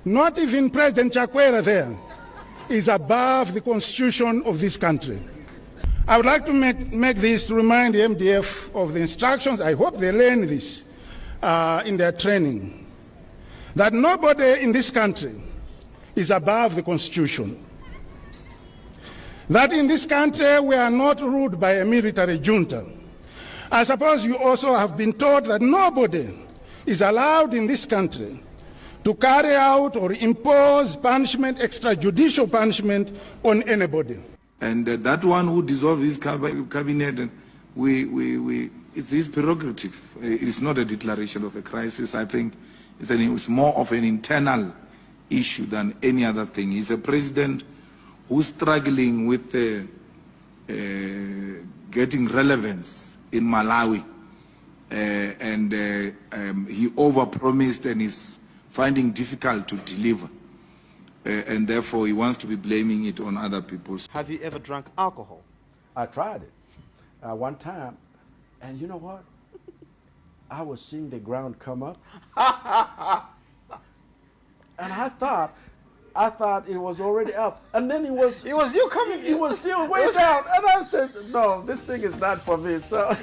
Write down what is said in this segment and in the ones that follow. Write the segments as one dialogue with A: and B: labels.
A: Not even President Chakwera there is above the constitution of this country. I would like to make this to remind the MDF of the instructions. I hope they learn this in their training, that nobody in this country is above the constitution. That in this country we are not ruled by a military junta. I suppose you also have been taught that nobody is allowed in this country to carry out or impose punishment, extrajudicial punishment on anybody.
B: And that one who dissolved his cabinet, it's his prerogative. It's not a declaration of a crisis. I think it's more of an internal issue than any other thing. He's a president who's struggling with getting relevance in Malawi. And he overpromised and is finding difficult to deliver. And therefore he wants to be blaming it on other people.
C: Have you ever drunk alcohol?
D: I tried it one time, and you know what? I was seeing the ground come up, and I thought it was already up, and then it was
C: you coming.
D: It was still way down, and I said, "No, this thing is not for me." So.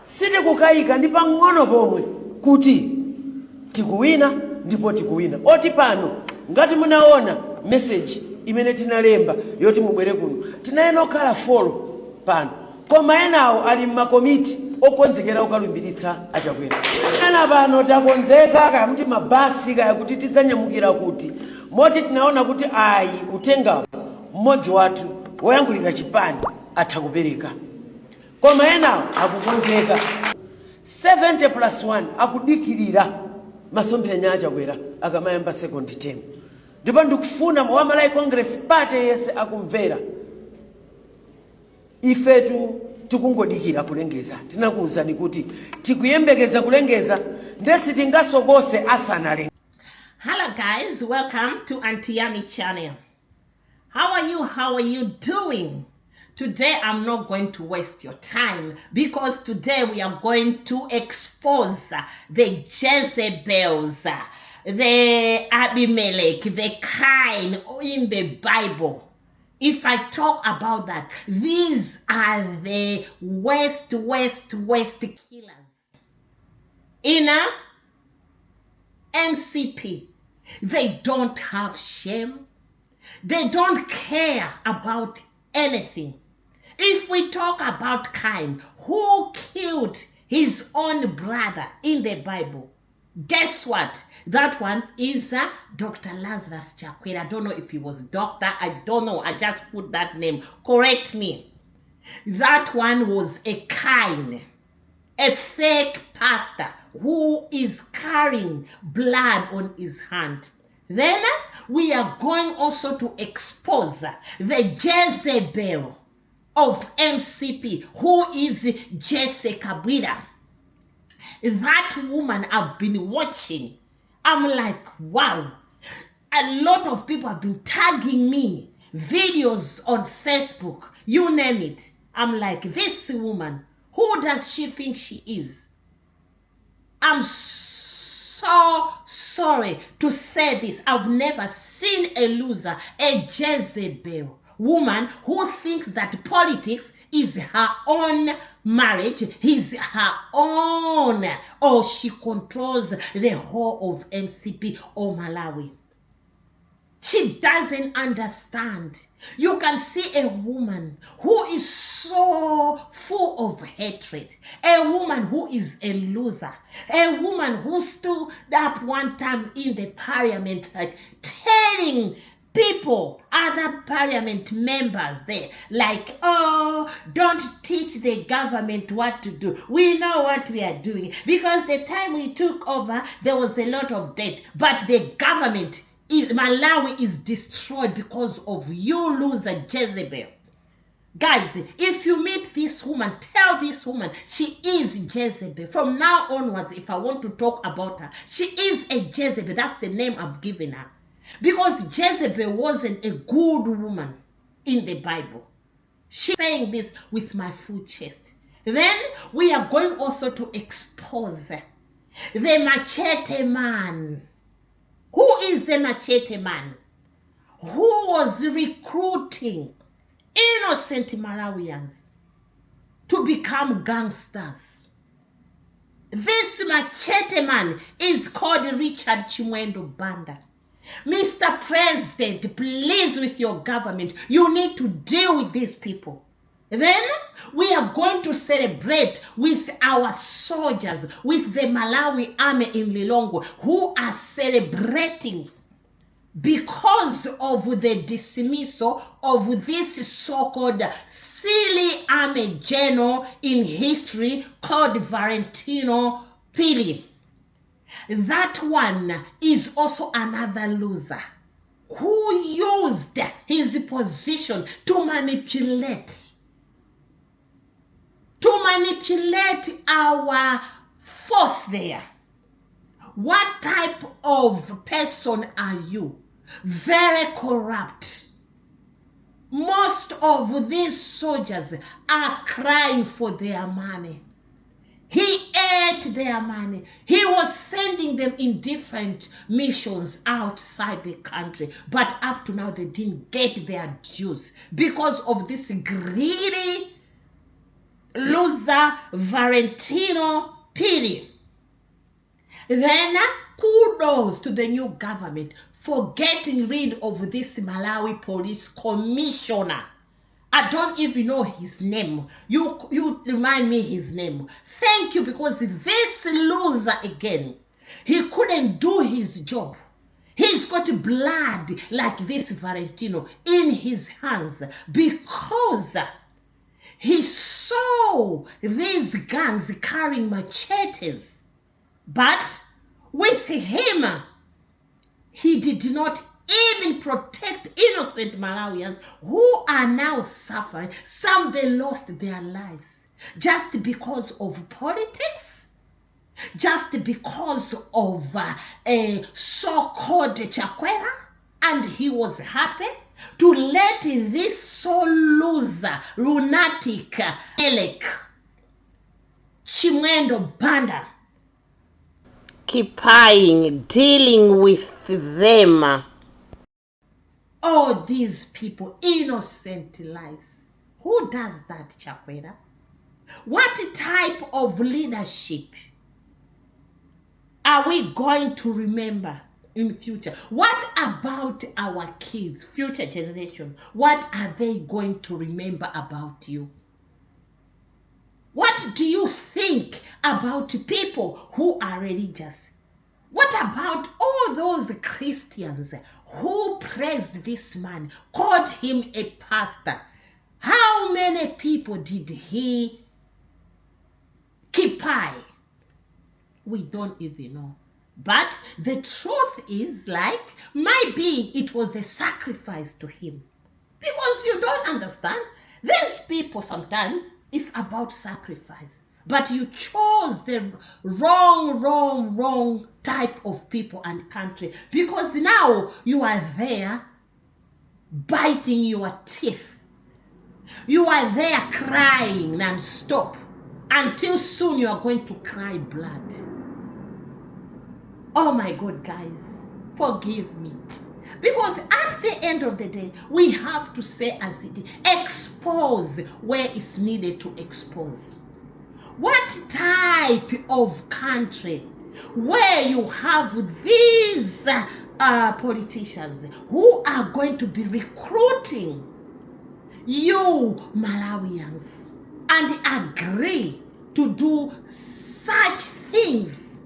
E: Sidi kukaika ndi pang'ono pomwe kuti tikuwina ndipo tikuwina. Oti pano ngati munaona message imene tinalemba yoti mubwere kuno, tinayena okhala follow pano, koma enawo ali m'makomiti okonzekera okalumbiritsa Achakwera. Ena pano takonzeka kaya kuti mabasi kaya kuti tidzanyamukira kuti moti tinaona kuti ayi utenga mmodzi wathu woyankhulira chipani atha kupereka. Koma enawo akukonzeka 70+1 akudikirira masomphenya Achakwera akamayamba second term. Ndipo ndikufuna wa Malawi Congress Party yese akumvera. Ifetu tikungodikira kulengeza. Tinakuwuzani kuti tikuyembekeza kulengeza ndesi tingasokose asanale.
F: Hello guys, welcome to Auntie Yami channel. How are you doing? Today I'm not going to waste your time because today we are going to expose the Jezebels, the Abimelech, the Cain in the Bible. If I talk about that, these are the worst killers in a MCP. They don't have shame. They don't care about anything. If we talk about Cain, who killed his own brother in the Bible, guess what? That one is Dr. Lazarus Chakwera. I don't know if he was doctor. I don't know. I just put that name. Correct me. That one was a Cain, a fake pastor who is carrying blood on his hand. Then we are going also to expose the Jezebel of MCP, who is Jessica Brida. That woman I've been watching. I'm like, wow. A lot of people have been tagging me, videos on Facebook, you name it. I'm like, this woman, who does she think she is? I'm so sorry to say this. I've never seen a loser, a Jezebel woman who thinks that politics is her own marriage, is her own, or she controls the whole of MCP or Malawi. She doesn't understand. You can see a woman who is so full of hatred, a woman who is a loser, a woman who stood up one time in the parliament like telling people, other parliament members there, like, oh, don't teach the government what to do. We know what we are doing. Because the time we took over, there was a lot of debt. But the government, Malawi is destroyed because of you, loser Jezebel. Guys, if you meet this woman, tell this woman she is Jezebel. From now onwards, if I want to talk about her, she is a Jezebel. That's the name I've given her. Because Jezebel wasn't a good woman in the Bible. She's saying this with my full chest. Then we are going also to expose The machete man. Who is the machete man? Who was recruiting innocent Malawians to become gangsters? This machete man is called Richard Chimwendo Banda. Mr. President, please, with your government, you need to deal with these people. Then we are going to celebrate with our soldiers, with the Malawi army in Lilongwe, who are celebrating because of the dismissal of this so-called silly army general in history called Valentino Pili. That one is also another loser who used his position to manipulate our force there. What type of person are you? Very corrupt. Most of these soldiers are crying for their money. He ate their money. He was sending them in different missions outside the country. But up to now, they didn't get their dues because of this greedy loser Valentino Pili. Then kudos to the new government for getting rid of this Malawi police commissioner. I don't even know his name. You remind me his name. Thank you, because this loser again, he couldn't do his job. He's got blood like this Valentino in his hands because he saw these gangs carrying machetes. But with him, he did not even protect innocent Malawians who are now suffering. Some, they lost their lives just because of politics, just because of a so-called Chakwera, and he was happy to let this so loser, lunatic, Elec Chimwendo Banda keep dealing with them. All these people, innocent lives. Who does that, Chakwera? What type of leadership are we going to remember in future? What about our kids, future generation? What are they going to remember about you? What do you think about people who are religious? What about all those Christians who praised this man, called him a pastor? How many people did he keep? We don't even know. But the truth is, like, maybe it was a sacrifice to him. Because you don't understand. These people sometimes, it's about sacrifice. But you chose the wrong type of people and country. Because now you are there biting your teeth. You are there crying non-stop. Until soon you are going to cry blood. Oh my God, guys, forgive me. Because at the end of the day, we have to say as it is, expose where it's needed to expose. What type of country where you have these politicians who are going to be recruiting you Malawians and agree to do such things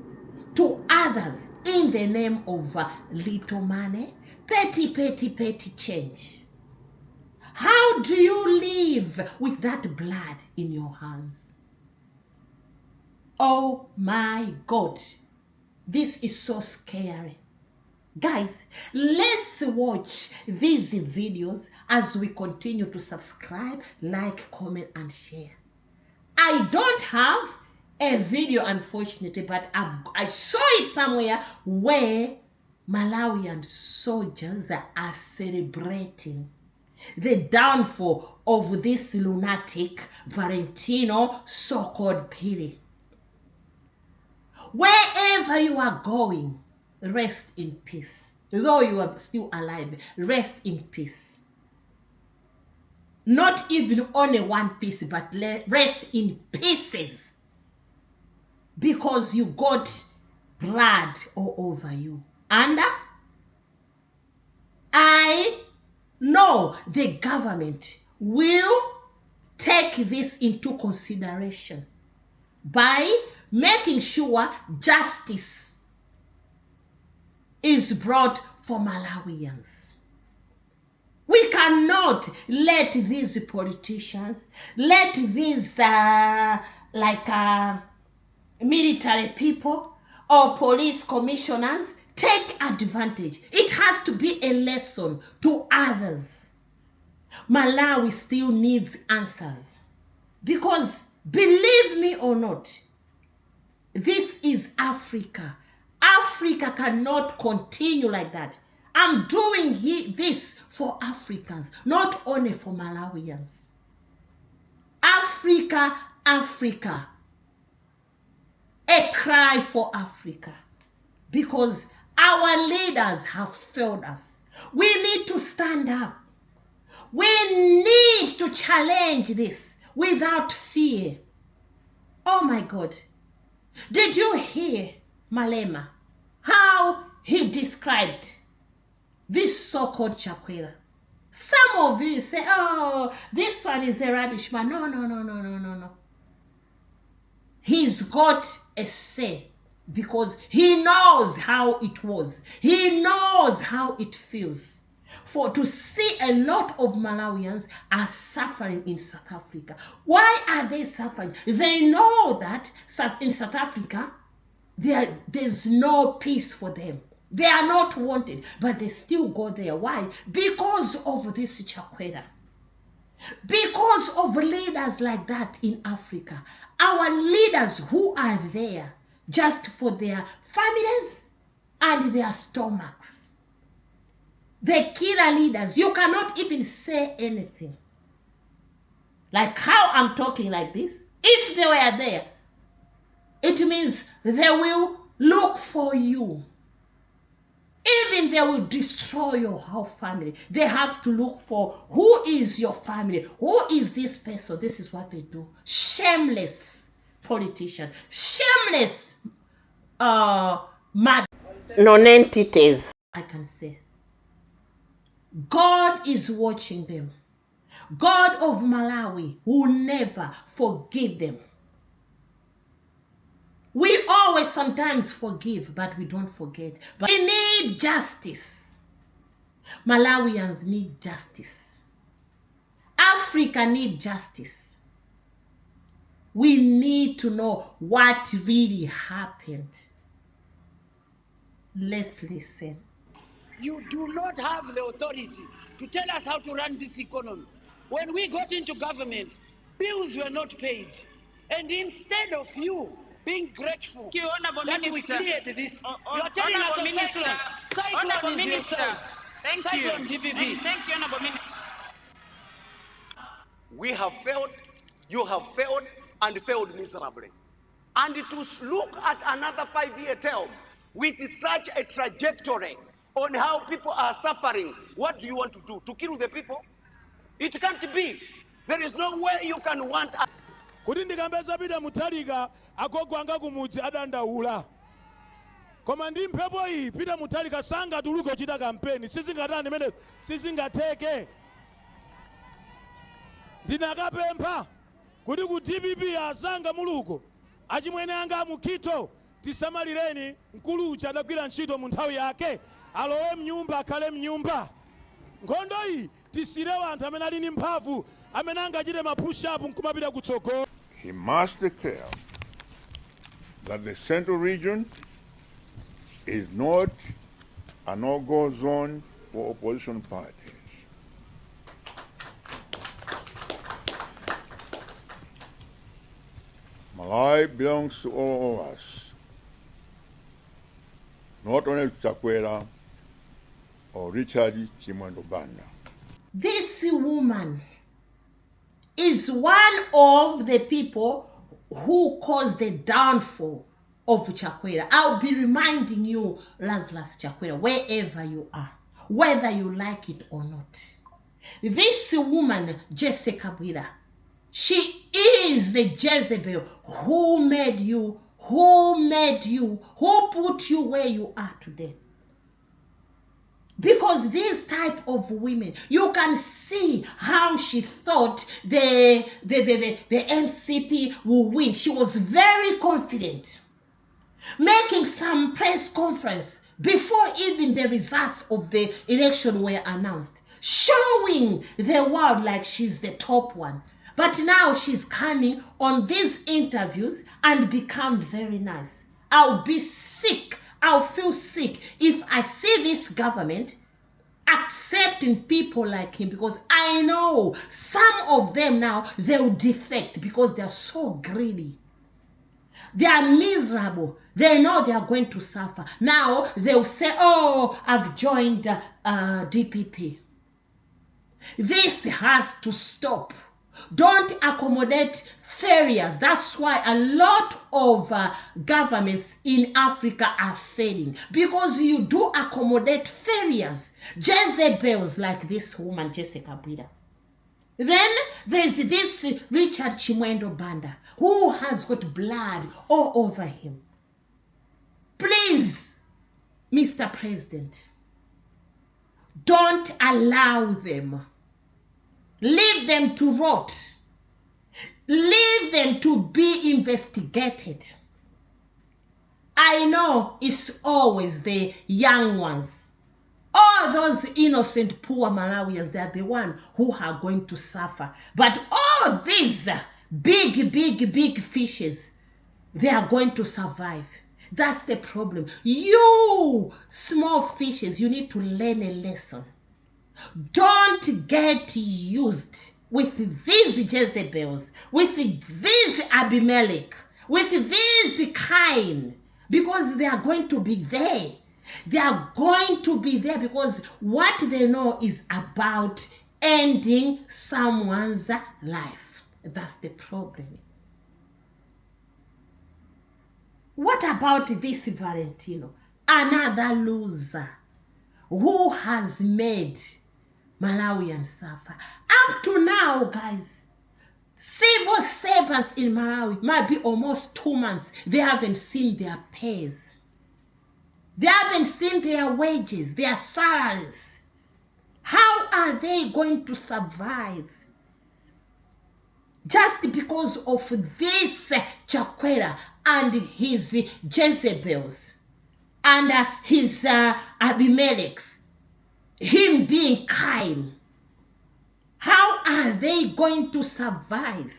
F: to others in the name of little money, petty change? How do you live with that blood in your hands? Oh my God, this is so scary. Guys, let's watch these videos as we continue to subscribe, like, comment, and share. I don't have a video, unfortunately, but I saw it somewhere where Malawian soldiers are celebrating the downfall of this lunatic Valentino so-called Pili. wherever you are going, rest in peace. Though you are still alive, rest in peace. Not even only one piece, but rest in pieces. Because you got blood all over you. And I know the government will take this into consideration by making sure justice is brought for Malawians. We cannot let these politicians, let these military people or police commissioners take advantage. It has to be a lesson to others. Malawi still needs answers. Because, believe me or not, this is Africa. Africa cannot continue like that. I'm doing this for Africans, not only for Malawians. Africa, Africa. A cry for Africa. Because our leaders have failed us. We need to stand up. We need to challenge this without fear. Oh my God. Did you hear Malema? How he described this so-called Chakwera? Some of you say, oh, this one is a rubbish man. No. He's got a say because he knows how it was. He knows how it feels. For to see a lot of Malawians are suffering in South Africa. Why are they suffering? They know that in South Africa, there's no peace for them. They are not wanted, but they still go there. Why? Because of this Chakwera. Because of leaders like that in Africa. Our leaders who are there just for their families and their stomachs. The killer leaders, you cannot even say anything. Like how I'm talking like this, if they were there, it means they will look for you. Even they will destroy your whole family. They have to look for who is your family, who is this person. This is what they do. Shameless politician, shameless mad non-entities, I can say. God is watching them. God of Malawi will never forgive them. We always sometimes forgive, but we don't forget. But we need justice. Malawians need justice. Africa needs justice. We need to know what really happened. Let's listen.
G: You do not have the authority to tell us how to run this economy. When we got into government, bills were not paid. And instead of you being grateful that we cleared this, you are telling us of Cyclone. Cyclone is yourselves. Cyclone DPP.
H: Thank you, Honorable Minister. We have failed, you have failed, and failed miserably. And to look at another 5-year term with such a trajectory on how people are suffering, what do you want to do? To kill the people? It can't be. There is no way you can want.
I: Kuti ndikambeza pita mutalika agogwanga kumudzi adandaula. Koma ndi mphepo iyi pita mutalika sanga tuluke kuchita kampeni. Sizingatani mene sizingateke. Ndinakapempha kuti ku DPP asanga muluko achimwene anga mukito tisamalireni mkulu uja adagwira ntchito mu nthawi yake alowe mnyumba akhale mnyumba. Nkhondo iyi tisire wanthu amene ali ndi mphamvu amene angachite mapush up nkumapita kutsogolo.
J: He must declare that the Central Region is not a no-go zone for opposition parties. Malawi belongs to all of us, not only to Chakwera or Richard Chimwendo Banda.
F: This woman is one of the people who caused the downfall of Chakwera. I'll be reminding you, Lazarus Chakwera, wherever you are, whether you like it or not. This woman, Jessica Bwira, she is the Jezebel who made you, who put you where you are today. Because this type of women, you can see how she thought the NCP will win. She was very confident, making some press conference before even the results of the election were announced, showing the world like she's the top one. But now she's coming on these interviews and become very nice. I'll be sick. I'll feel sick if I see this government accepting people like him, because I know some of them now, they'll defect because they're so greedy. They are miserable. They know they are going to suffer. Now they'll say, oh, I've joined DPP. This has to stop. Don't accommodate failures. That's why a lot of governments in Africa are failing, because you do accommodate failures. Jezebels like this woman, Jessica Bwira. Then there's this Richard Chimwendo Banda, who has got blood all over him. Please, Mr. President, don't allow them. Leave them to rot. Leave them to be investigated. I know it's always the young ones. All those innocent poor Malawians, they're the ones who are going to suffer. But all these big fishes, they are going to survive. That's the problem. You small fishes, you need to learn a lesson. Don't get used with these Jezebels, with these Abimelech, with these Cain, because they are going to be there. They are going to be there because what they know is about ending someone's life. That's the problem. What about this Valentino? Another loser who has made Malawians suffer. Up to now, guys, civil servants in Malawi might be almost 2 months. They haven't seen their pays. They haven't seen their wages, their salaries. How are they going to survive? Just because of this Chakwera and his Jezebels and his Abimelechs, him being kind. How are they going to survive?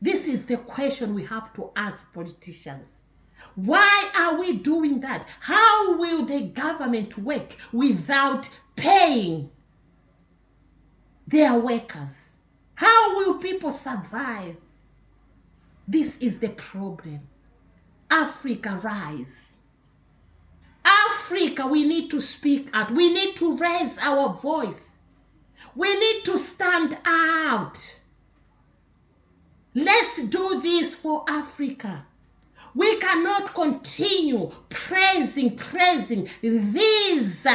F: This is the question we have to ask politicians. Why are we doing that? How will the government work without paying their workers? How will people survive? This is the problem. Africa, rise. Africa, we need to speak out. We need to raise our voice. We need to stand out. Let's do this for Africa. We cannot continue praising these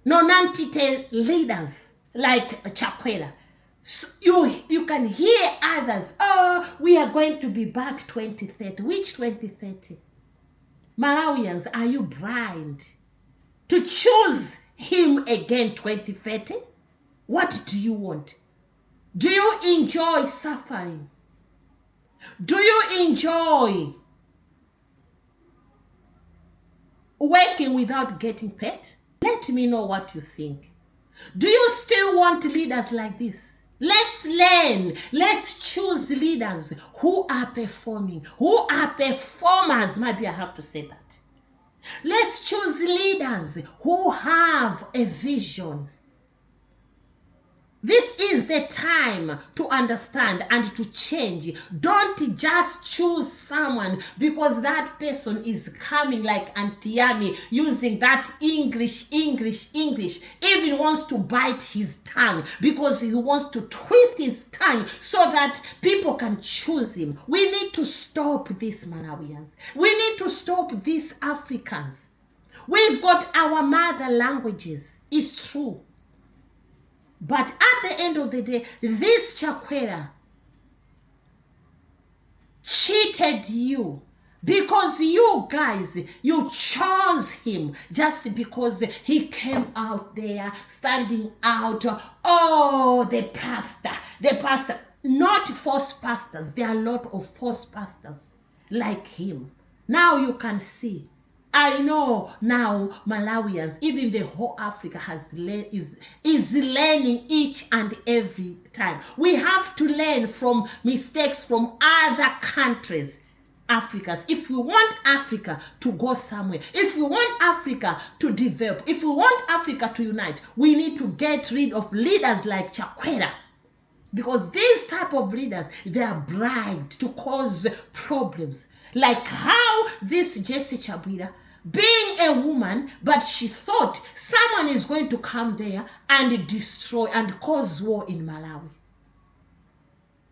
F: non-entity leaders like Chakwera. So you can hear others, oh, we are going to be back 2030. Which 2030? Malawians, are you blind to choose him again 2030? What do you want? Do you enjoy suffering? Do you enjoy working without getting paid? Let me know what you think. Do you still want leaders like this? Let's learn. Let's choose leaders who are performing, who are performers. Maybe I have to say that. Let's choose leaders who have a vision. This is the time to understand and to change. Don't just choose someone because that person is coming like Auntie Yami, using that English, even wants to bite his tongue because he wants to twist his tongue so that people can choose him. We need to stop this, Malawians. We need to stop these Africans. We've got our mother languages. It's true. But at the end of the day, this Chakwera cheated you because you guys, you chose him just because he came out there standing out. Oh, the pastor, not false pastors. There are a lot of false pastors like him. Now you can see. I know now Malawians, even the whole Africa is learning each and every time. We have to learn from mistakes from other countries, Africans. If we want Africa to go somewhere, if we want Africa to develop, if we want Africa to unite, we need to get rid of leaders like Chakwera. Because these type of leaders, they are bribed to cause problems. Like how this Jesse Chabwira, being a woman, but she thought someone is going to come there and destroy and cause war in Malawi.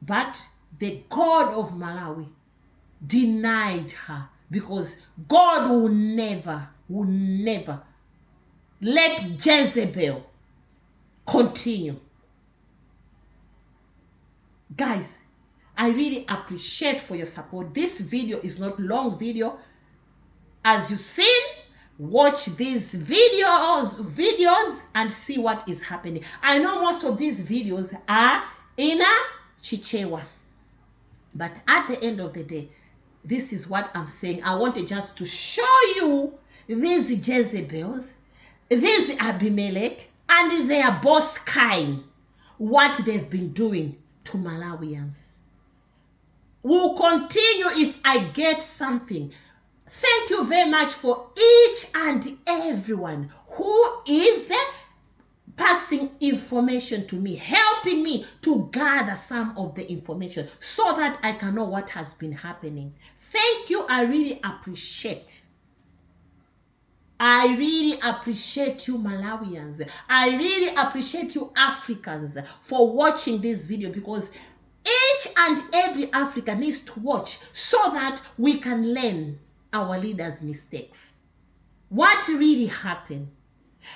F: But the God of Malawi denied her because God will never let Jezebel continue. Guys, I really appreciate for your support. This video is not long video. As you've seen, watch these videos and see what is happening. I know most of these videos are in a Chichewa. But at the end of the day, this is what I'm saying. I wanted just to show you these Jezebels, these Abimelech, and their boss Cain, what they've been doing to Malawians. We'll continue if I get something. Thank you very much for each and everyone who is passing information to me, helping me to gather some of the information so that I can know what has been happening. Thank you. I really appreciate. I really appreciate you Malawians. I really appreciate you Africans for watching this video, because each and every African needs to watch so that we can learn our leaders' mistakes. What really happened?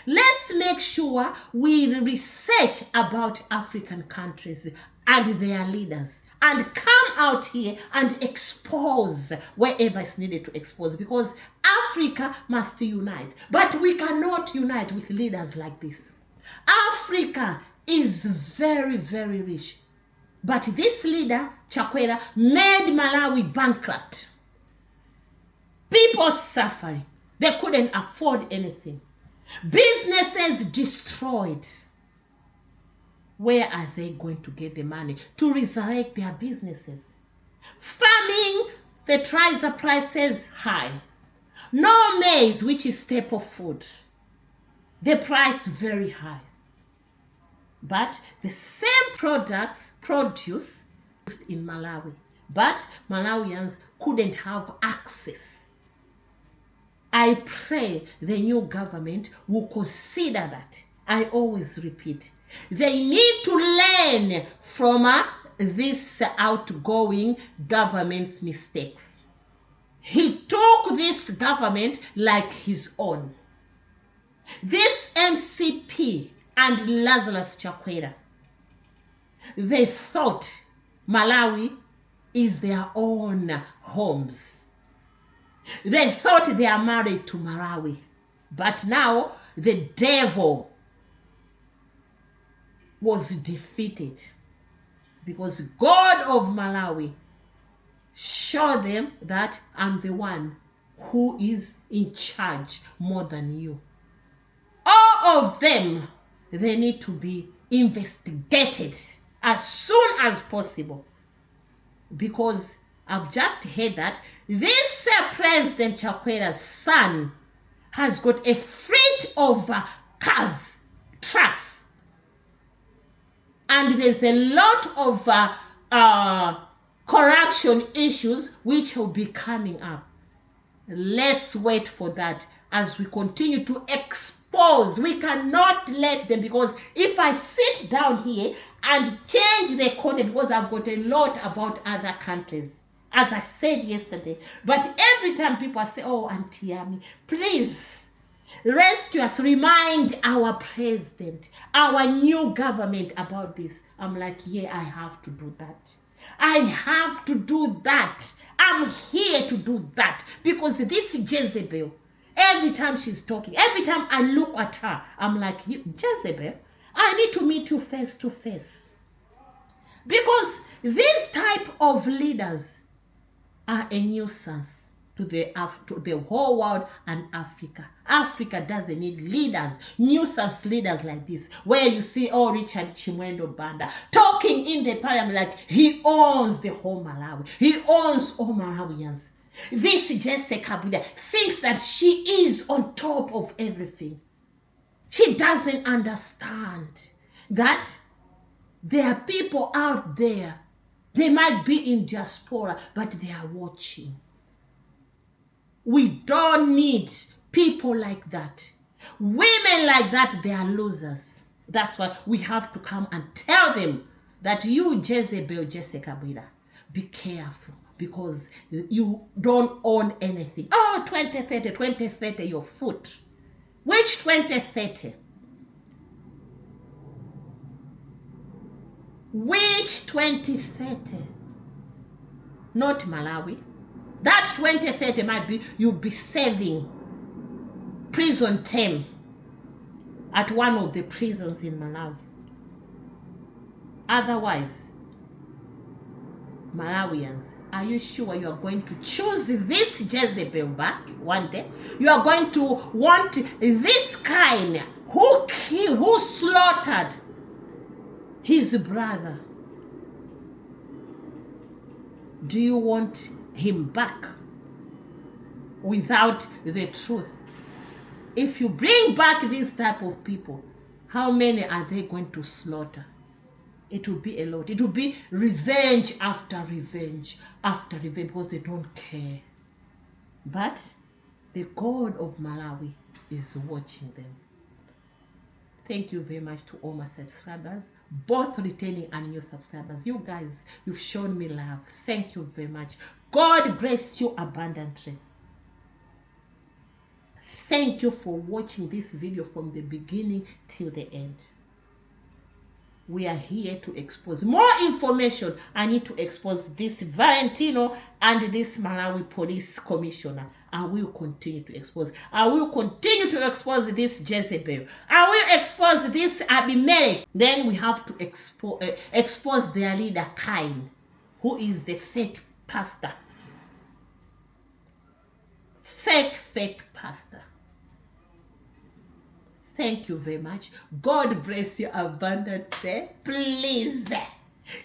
F: Let's make sure we research about African countries and their leaders and come out here and expose wherever it's needed to expose, because Africa must unite. But we cannot unite with leaders like this. Africa is very, very rich. But this leader, Chakwera, made Malawi bankrupt. People suffering. They couldn't afford anything. Businesses destroyed. Where are they going to get the money to resurrect their businesses? Farming, fertilizer prices high. No maize, which is staple food. The price very high. But the same products produced in Malawi. But Malawians couldn't have access. I pray the new government will consider that. I always repeat. They need to learn from this outgoing government's mistakes. He took this government like his own. This MCP and Lazarus Chakwera, they thought Malawi is their own homes. They thought they are married to Malawi. But now the devil was defeated, because God of Malawi showed them that I'm the one who is in charge more than you. All of them, they need to be investigated as soon as possible, because I've just heard that this President Chakwera's son has got a fleet of cars, trucks, And there's a lot of corruption issues which will be coming up. Let's wait for that as we continue to expose. We cannot let them, because if I sit down here and change the content, because I've got a lot about other countries, as I said yesterday, but every time people say, oh, Auntie Yami, please rescue us, remind our president, our new government about this. I'm like, yeah, I have to do that. I have to do that. I'm here to do that, because this Jezebel, every time she's talking, every time I look at her, I'm like, Jezebel, I need to meet you face to face. Because these type of leaders are a nuisance to the whole world and Africa. Africa doesn't need leaders, nuisance leaders like this, where you see, oh, Richard Chimwendo Banda talking in the parliament like he owns the whole Malawi. He owns all Malawians. This Jessica Kabila thinks that she is on top of everything. She doesn't understand that there are people out there. They might be in diaspora, but they are watching. We don't need people like that. Women like that, they are losers. That's why we have to come and tell them that you, Jezebel, Jessica Kabila, be careful, because you don't own anything. Oh, 2030, your foot. Which 2030? Which 2030? Not Malawi. That 2030 might be you'll be serving prison term at one of the prisons in Malawi. Otherwise, Malawians, are you sure you are going to choose this Jezebel back one day? You are going to want this kind who slaughtered his brother. Do you want him back without the truth? If you bring back this type of people, how many are they going to slaughter? It will be a lot. It will be revenge after revenge after revenge, because they don't care. But the God of Malawi is watching them. Thank you very much to all my subscribers, both returning and new subscribers. You guys, you've shown me love. Thank you very much. God bless you abundantly. Thank you for watching this video from the beginning till the end. We are here to expose more information. I need to expose this Valentino and this Malawi police commissioner. I will continue to expose. I will continue to expose this Jezebel. I will expose this Abimelech. Then we have to expose their leader, Cain, who is the fake pastor. Fake pastor. Thank you very much. God bless you abundantly. Please,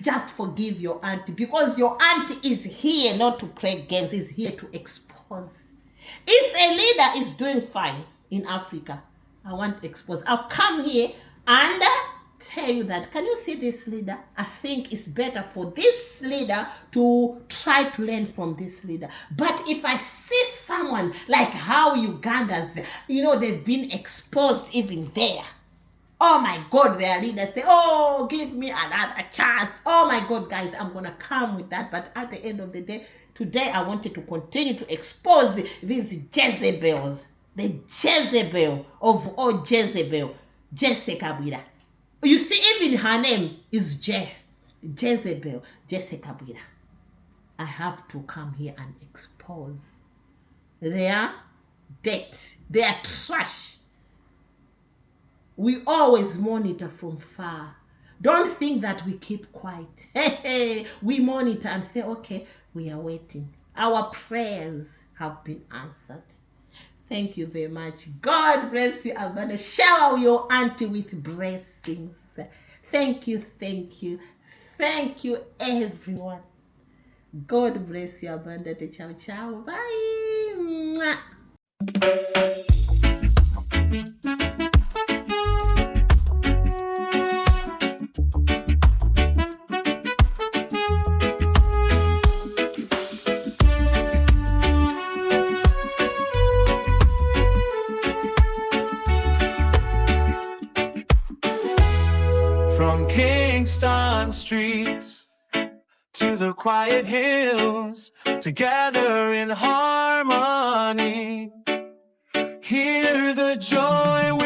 F: just forgive your auntie, because your auntie is here not to play games. Is here to expose. If a leader is doing fine in Africa, I want to expose. I'll come here and tell you that, can you see this leader? I think it's better for this leader to try to learn from this leader. But if I see someone like how Ugandans, they've been exposed even there. Oh my God, their leaders say, oh, give me another chance. Oh my God, guys, I'm going to come with that. But at the end of the day, today I wanted to continue to expose these Jezebels. The Jezebel of all Jezebel, Jessica Kabila. You see, even her name is Jezebel, Jessica Kabila. I have to come here and expose their debt, their trash. We always monitor from far. Don't think that we keep quiet. We monitor and say, okay, we are waiting. Our prayers have been answered. Thank you very much. God bless you, Abana. Shower your auntie with blessings. Thank you, everyone. God bless you, Abana. Ciao, ciao. Bye.
K: Kingston streets to the quiet hills, together in harmony. Hear the joy